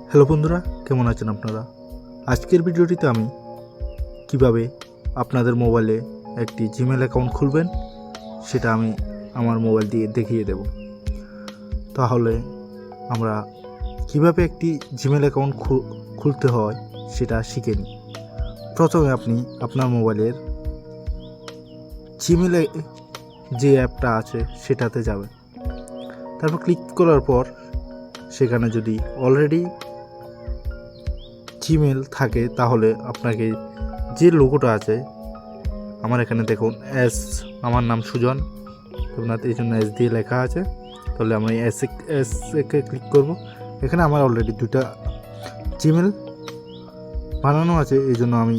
Hello বন্ধুরা, কেমন আছেন আপনারা? আজকের ভিডিওটিতে আমি কিভাবে আপনাদের মোবাইলে একটি জিমেল অ্যাকাউন্ট খুলবেন সেটা আমি আমার মোবাইল দিয়ে দেখিয়ে দেব। তাহলে আমরা কিভাবে একটি জিমেল অ্যাকাউন্ট খুলতে হয় সেটা শিখে নিই। প্রথমে আপনি আপনার মোবাইলের জিমেলে যে অ্যাপটা আছে সেটাতে যাবেন। তারপর ক্লিক করার পর সেখানে যদি অলরেডি জিমেল থাকে তাহলে আপনাকে যে লোগোটা আছে, আমার এখানে দেখুন আমার নাম সুজন দেবনাথ, এই জন্য এস দিয়ে লেখা আছে। তাহলে আমি এসকে ক্লিক করব। এখানে আমার অলরেডি দুটা জিমেল বানানো আছে, এই জন্য আমি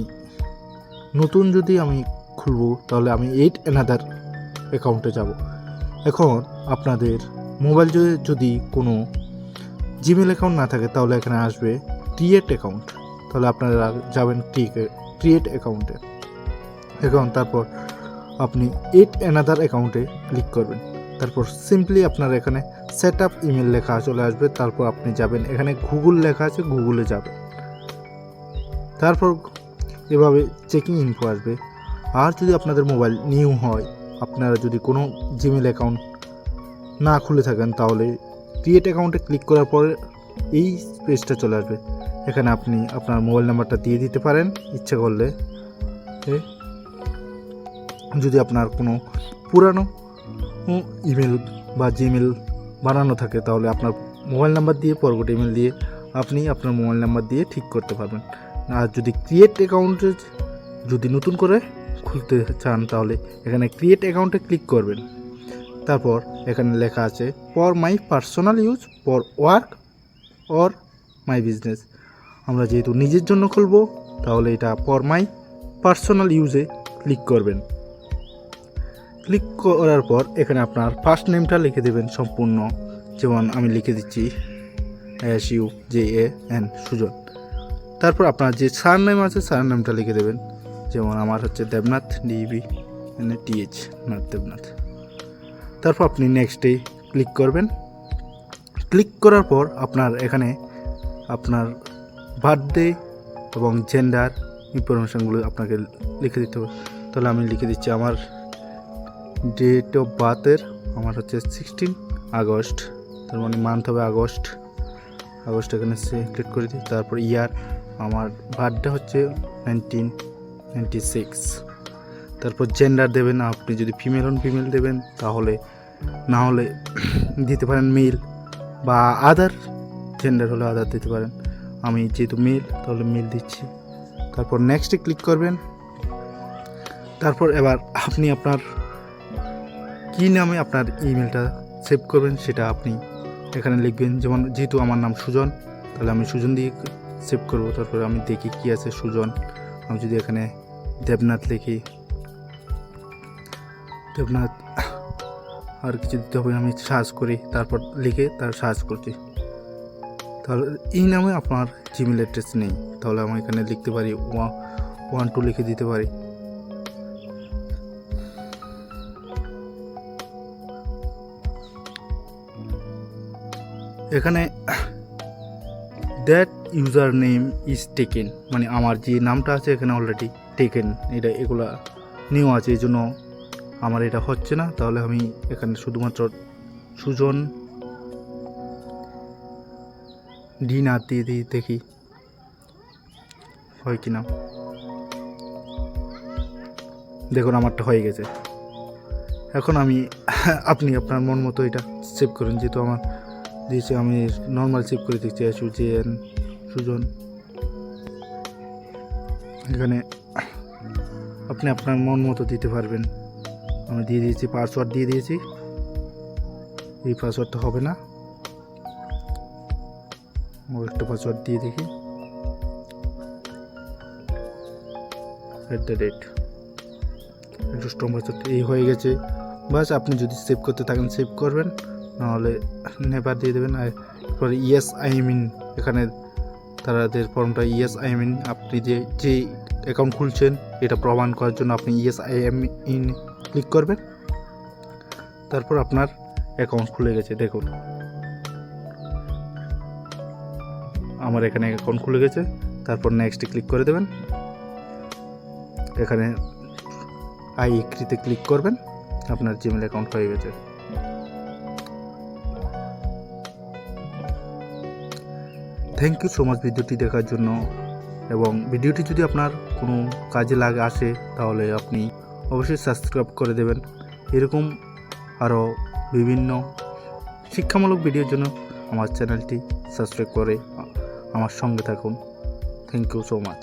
নতুন যদি আমি খুলবো তাহলে আমি অ্যানাদার অ্যাকাউন্টে যাব। এখন আপনাদের মোবাইল যদি কোনো জিমেল অ্যাকাউন্ট না থাকে তাহলে এখানে আসবে ক্রিয়েট অ্যাকাউন্ট। তাহলে আপনারা যাবেন ক্রিয়েট অ্যাকাউন্টে। তারপর আপনি অ্যানাদার অ্যাকাউন্টে ক্লিক করবেন। তারপর সিম্পলি আপনার এখানে সেট আপ ইমেল লেখা চলে আসবে। তারপর আপনি যাবেন, এখানে গুগল লেখা আছে, গুগলে যাবেন। তারপর এভাবে চেকিং ইনফো আসবে। আর যদি আপনাদের মোবাইল নিউ হয়, আপনারা যদি কোনো জিমেল অ্যাকাউন্ট না খুলে থাকেন তাহলে ক্রিয়েট অ্যাকাউন্টে ক্লিক করার পরে এই পেজটা চলে আসবে। এখানে আপনি আপনার মোবাইল নাম্বারটা দিয়ে দিতে পারেন ইচ্ছা করলে। যদি আপনার কোনো পুরানো ইমেল বা জিমেল বানানো থাকে তাহলে আপনার মোবাইল নাম্বার দিয়ে পরবর্তী ইমেল দিয়ে আপনি আপনার মোবাইল নাম্বার দিয়ে ঠিক করতে পারবেন। আর যদি ক্রিয়েট অ্যাকাউন্টে যদি নতুন করে খুলতে চান তাহলে এখানে ক্রিয়েট অ্যাকাউন্টে ক্লিক করবেন। তারপর এখানে লেখা আছে for my personal use, for work or my business. আমরা যেহেতু নিজের জন্য খুলবো তাহলে এটা ফর মাই পার্সোনাল ইউজে ক্লিক করবেন। ক্লিক করার পর এখানে আপনার ফার্স্ট নেমটা লিখে দেবেন সম্পূর্ণ, যেমন আমি লিখে দিচ্ছি SUJAN সুজন। তারপর আপনার যে সার নেম আছে সার নেমটা লিখে দেবেন, যেমন আমার হচ্ছে দেবনাথ, DEBNATH, নাথ দেবনাথ। তারপর আপনি নেক্সটে ক্লিক করবেন। ক্লিক করার পর আপনার এখানে আপনার বার্থডে এবং জেন্ডার ইনফরমেশানগুলো আপনাকে লিখে দিতে হবে। তাহলে আমি লিখে দিচ্ছি আমার ডেট অফ বার্থের আমার হচ্ছে 16 আগস্ট, তার মানে মান্থ হবে আগস্ট এখানে সিলেক্ট করে দিই। তারপর ইয়ার আমার বার্থডে হচ্ছে 1996। তারপর জেন্ডার দেবেন, আপনি যদি ফিমেল হন ফিমেল দেবেন, তাহলে না হলে দিতে পারেন মেল, বা আদার জেন্ডার হলে আদার দিতে পারেন। আমি যেহেতু মেল তাহলে মেল দিচ্ছি। তারপর নেক্সটে ক্লিক করবেন। তারপর এবার আপনি আপনার কী নামে আপনার ইমেলটা সেভ করবেন সেটা আপনি এখানে লিখবেন। যেমন যেহেতু আমার নাম সুজন তাহলে আমি সুজন দিয়ে সেভ করব। তারপরে আমি দেখি কী আছে সুজন। আমি যদি এখানে দেবনাথ লিখি, দেবনাথ আর কিছু দিতে হবে, আমি সার্চ করি, তারপর লিখে তার সার্চ করছি। তাহলে এই নামে আপনার জিমেল অ্যাড্রেস নেই, তাহলে আমি এখানে লিখতে পারি 12 লিখে দিতে পারি। এখানে that user name is taken, মানে আমার যে নামটা আছে এখানে অলরেডি টেকেন, এগুলা নিউ আছে, এই জন্য আমার এটা হচ্ছে না। তাহলে আমি এখানে শুধুমাত্র সুজন নাথ দিয়ে দেখি হয় কি না। দেখুন আমারটা হয়ে গেছে। এখন আপনি আপনার মন মতো এটা সেভ করুন। যেহেতু আমার দিয়েছে আমি নর্মাল সেভ করে দিচ্ছি SUJAN সুজন। এখানে আপনি আপনার মন মতো দিতে পারবেন। আমি দিয়ে দিয়েছি, পাসওয়ার্ড দিয়ে দিয়েছি। এই পাসওয়ার্ডটা হবে না, একটা পাসওয়ার্ড দিয়ে দেখি, একটু স্ট্রং পাসওয়ার্ড। এই হয়ে গেছে, বাস। আপনি যদি সেভ করতে থাকেন সেভ করবেন, নাহলে নেভার দিয়ে দেবেন। আর এরপরে ইয়েস আই মিন, এখানে তাদের ফর্মটা ইয়েস আই মিন, আপনি যে অ্যাকাউন্ট খুলছেন এটা প্রমাণ করার জন্য আপনি yes I am in click করবেন। তারপর আপনার অ্যাকাউন্ট খুলে গেছে। দেখুন আমার এখানে অ্যাকাউন্ট খুলে গেছে। তারপর নেক্সটে ক্লিক করে দেবেন। এখানে আই এগ্রিতে ক্লিক করবেন, আপনার জিমেল অ্যাকাউন্ট হয়ে গেছে। থ্যাংক ইউ সো মাচ ভিডিওটি দেখার জন্য, এবং ভিডিওটি যদি আপনার কোনো কাজে আসে তাহলে আপনি অবশ্যই সাবস্ক্রাইব করে দেবেন। এরকম আরও বিভিন্ন শিক্ষামূলক ভিডিওর জন্য আমার চ্যানেলটি সাবস্ক্রাইব করে আমার সঙ্গে থাকুন। Thank you so much.